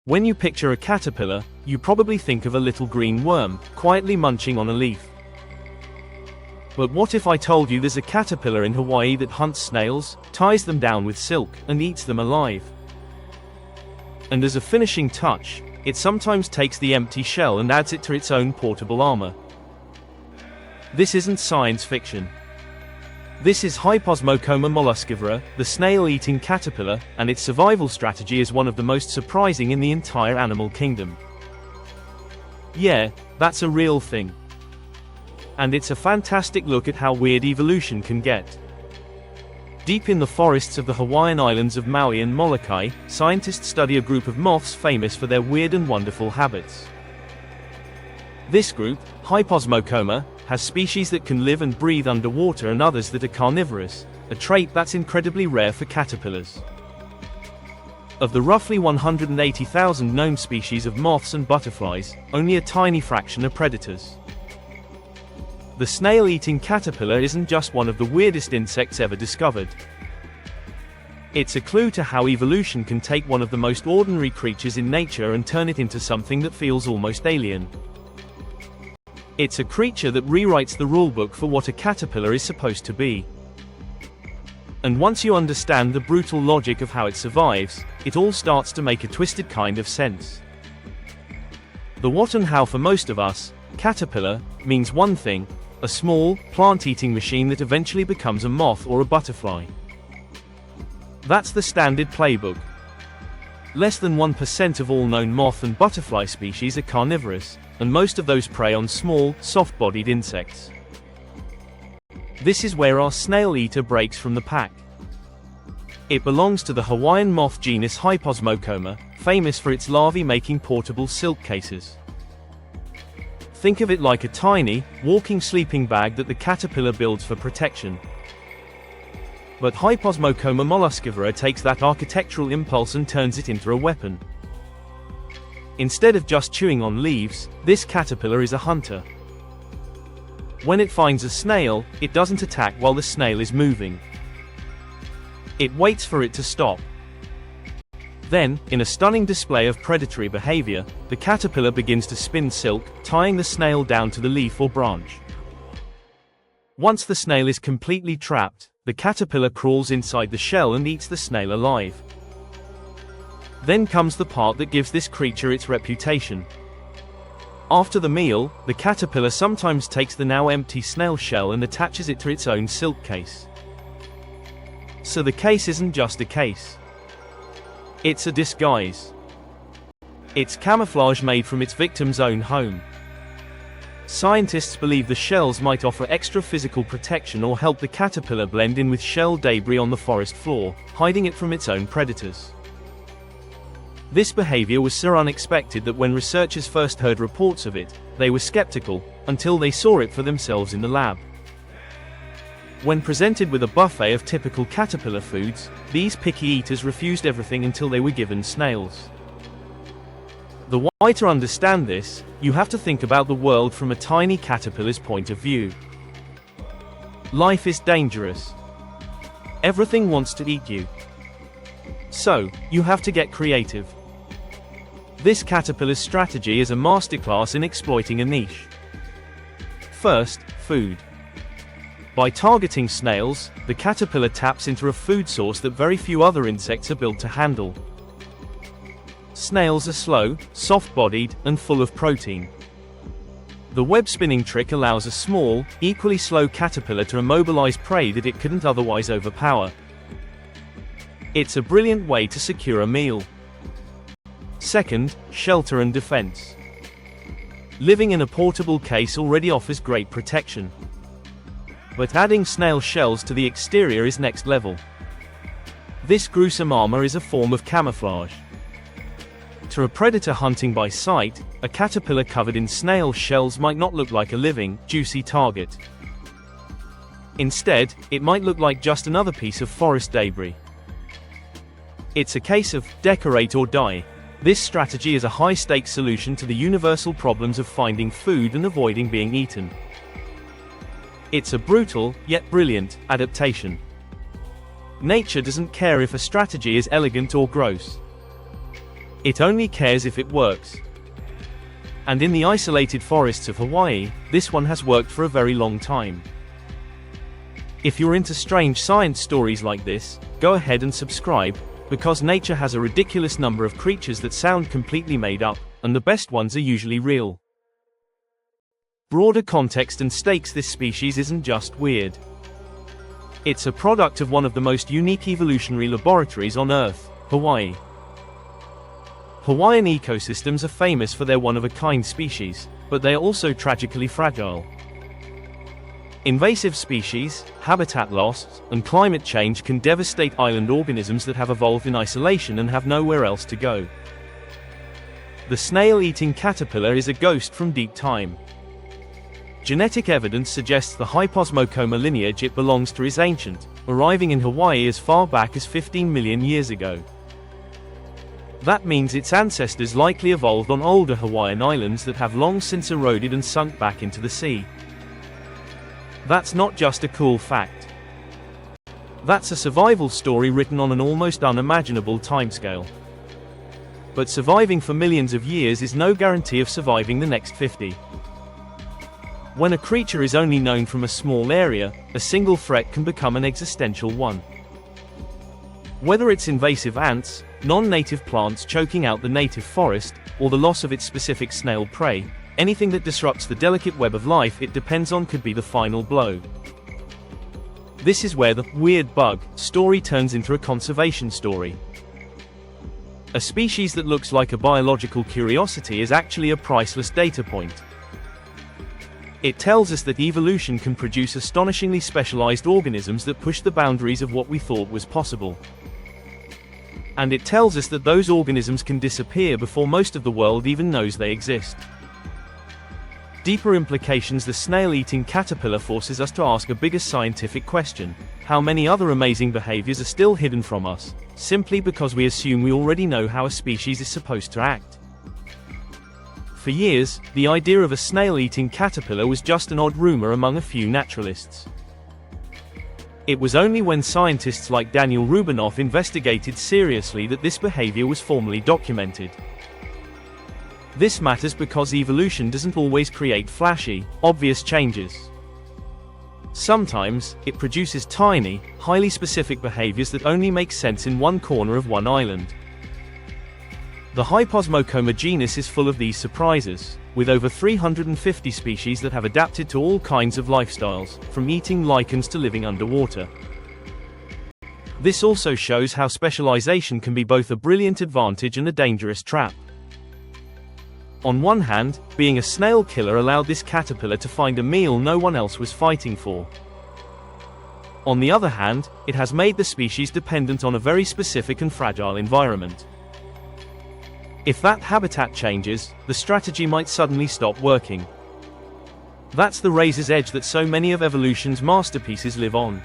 When you picture a caterpillar, you probably think of a little green worm, quietly munching on a leaf. But what if I told you there's a caterpillar in Hawaii that hunts snails, ties them down with silk, and eats them alive? And as a finishing touch, it sometimes takes the empty shell and adds it to its own portable armor. This isn't science fiction. This is Hyposmocoma molluscivora, the snail-eating caterpillar, and its survival strategy is one of the most surprising in the entire animal kingdom. Yeah, that's a real thing. And it's a fantastic look at how weird evolution can get. Deep in the forests of the Hawaiian islands of Maui and Molokai, scientists study a group of moths famous for their weird and wonderful habits. This group, Hyposmocoma, has species that can live and breathe underwater and others that are carnivorous, a trait that's incredibly rare for caterpillars. Of the roughly 180,000 known species of moths and butterflies, only a tiny fraction are predators. The snail-eating caterpillar isn't just one of the weirdest insects ever discovered. It's a clue to how evolution can take one of the most ordinary creatures in nature and turn it into something that feels almost alien. It's a creature that rewrites the rulebook for what a caterpillar is supposed to be. And once you understand the brutal logic of how it survives, it all starts to make a twisted kind of sense. The what and how for most of us, caterpillar, means one thing: a small, plant-eating machine that eventually becomes a moth or a butterfly. That's the standard playbook. Less than 1% of all known moth and butterfly species are carnivorous, and most of those prey on small, soft-bodied insects. This is where our snail eater breaks from the pack. It belongs to the Hawaiian moth genus Hyposmocoma, famous for its larvae making portable silk cases. Think of it like a tiny, walking sleeping bag that the caterpillar builds for protection. But Hyposmocoma molluscivora takes that architectural impulse and turns it into a weapon. Instead of just chewing on leaves, this caterpillar is a hunter. When it finds a snail, it doesn't attack while the snail is moving. It waits for it to stop. Then, in a stunning display of predatory behavior, the caterpillar begins to spin silk, tying the snail down to the leaf or branch. Once the snail is completely trapped, the caterpillar crawls inside the shell and eats the snail alive. Then comes the part that gives this creature its reputation. After the meal, the caterpillar sometimes takes the now empty snail shell and attaches it to its own silk case. So the case isn't just a case. It's a disguise. It's camouflage made from its victim's own home. Scientists believe the shells might offer extra physical protection or help the caterpillar blend in with shell debris on the forest floor, hiding it from its own predators. This behavior was so unexpected that when researchers first heard reports of it, they were skeptical, until they saw it for themselves in the lab. When presented with a buffet of typical caterpillar foods, these picky eaters refused everything until they were given snails. The why to understand this, you have to think about the world from a tiny caterpillar's point of view. Life is dangerous. Everything wants to eat you. So, you have to get creative. This caterpillar's strategy is a masterclass in exploiting a niche. First, food. By targeting snails, the caterpillar taps into a food source that very few other insects are built to handle. Snails are slow, soft-bodied, and full of protein. The web-spinning trick allows a small, equally slow caterpillar to immobilize prey that it couldn't otherwise overpower. It's a brilliant way to secure a meal. Second, shelter and defense. Living in a portable case already offers great protection. But adding snail shells to the exterior is next level. This gruesome armor is a form of camouflage. To a predator hunting by sight, a caterpillar covered in snail shells might not look like a living, juicy target. Instead, it might look like just another piece of forest debris. It's a case of decorate or die. This strategy is a high-stakes solution to the universal problems of finding food and avoiding being eaten. It's a brutal, yet brilliant, adaptation. Nature doesn't care if a strategy is elegant or gross. It only cares if it works. And in the isolated forests of Hawaii, this one has worked for a very long time. If you're into strange science stories like this, go ahead and subscribe, because nature has a ridiculous number of creatures that sound completely made up, and the best ones are usually real. Broader context and stakes: this species isn't just weird. It's a product of one of the most unique evolutionary laboratories on Earth, Hawaii. Hawaiian ecosystems are famous for their one-of-a-kind species, but they are also tragically fragile. Invasive species, habitat loss, and climate change can devastate island organisms that have evolved in isolation and have nowhere else to go. The snail-eating caterpillar is a ghost from deep time. Genetic evidence suggests the Hyposmocoma lineage it belongs to is ancient, arriving in Hawaii as far back as 15 million years ago. That means its ancestors likely evolved on older Hawaiian islands that have long since eroded and sunk back into the sea. That's not just a cool fact. That's a survival story written on an almost unimaginable timescale. But surviving for millions of years is no guarantee of surviving the next 50. When a creature is only known from a small area, a single threat can become an existential one. Whether it's invasive ants, non-native plants choking out the native forest, or the loss of its specific snail prey, anything that disrupts the delicate web of life it depends on could be the final blow. This is where the weird bug story turns into a conservation story. A species that looks like a biological curiosity is actually a priceless data point. It tells us that evolution can produce astonishingly specialized organisms that push the boundaries of what we thought was possible. And it tells us that those organisms can disappear before most of the world even knows they exist. Deeper implications: the snail-eating caterpillar forces us to ask a bigger scientific question: how many other amazing behaviors are still hidden from us, simply because we assume we already know how a species is supposed to act? For years, the idea of a snail-eating caterpillar was just an odd rumor among a few naturalists. It was only when scientists like Daniel Rubinoff investigated seriously that this behavior was formally documented. This matters because evolution doesn't always create flashy, obvious changes. Sometimes, it produces tiny, highly specific behaviors that only make sense in one corner of one island. The Hyposmocoma genus is full of these surprises, with over 350 species that have adapted to all kinds of lifestyles, from eating lichens to living underwater. This also shows how specialization can be both a brilliant advantage and a dangerous trap. On one hand, being a snail killer allowed this caterpillar to find a meal no one else was fighting for. On the other hand, it has made the species dependent on a very specific and fragile environment. If that habitat changes, the strategy might suddenly stop working. That's the razor's edge that so many of evolution's masterpieces live on.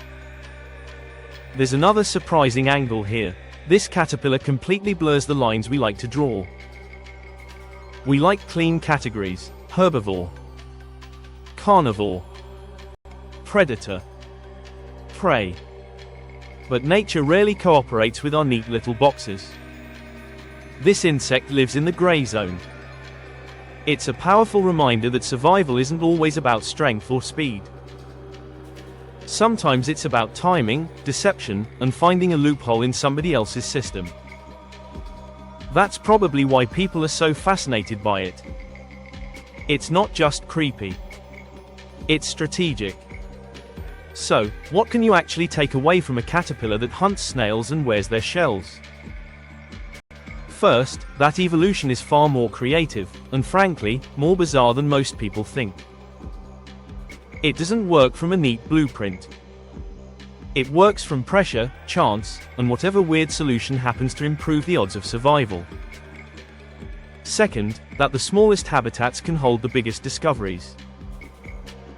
There's another surprising angle here. This caterpillar completely blurs the lines we like to draw. We like clean categories: herbivore, carnivore, predator, prey. But nature rarely cooperates with our neat little boxes. This insect lives in the gray zone. It's a powerful reminder that survival isn't always about strength or speed. Sometimes it's about timing, deception, and finding a loophole in somebody else's system. That's probably why people are so fascinated by it. It's not just creepy. It's strategic. So, what can you actually take away from a caterpillar that hunts snails and wears their shells? First, that evolution is far more creative, and frankly, more bizarre than most people think. It doesn't work from a neat blueprint. It works from pressure, chance, and whatever weird solution happens to improve the odds of survival. Second, that the smallest habitats can hold the biggest discoveries.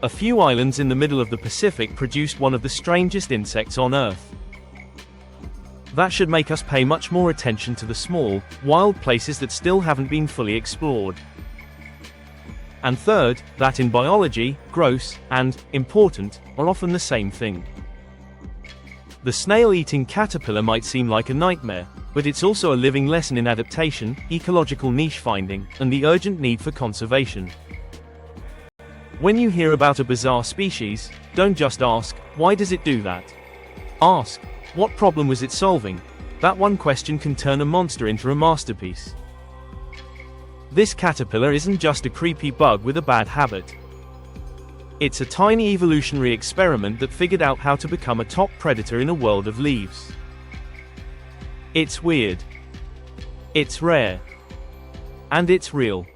A few islands in the middle of the Pacific produced one of the strangest insects on Earth. That should make us pay much more attention to the small, wild places that still haven't been fully explored. And third, that in biology, gross and important are often the same thing. The snail-eating caterpillar might seem like a nightmare, But it's also a living lesson in adaptation, ecological niche finding, and the urgent need for conservation. When you hear about a bizarre species, don't just ask, why does it do that? Ask, what problem was it solving? That one question can turn a monster into a masterpiece. This caterpillar isn't just a creepy bug with a bad habit. It's a tiny evolutionary experiment that figured out how to become a top predator in a world of leaves. It's weird. It's rare. And it's real.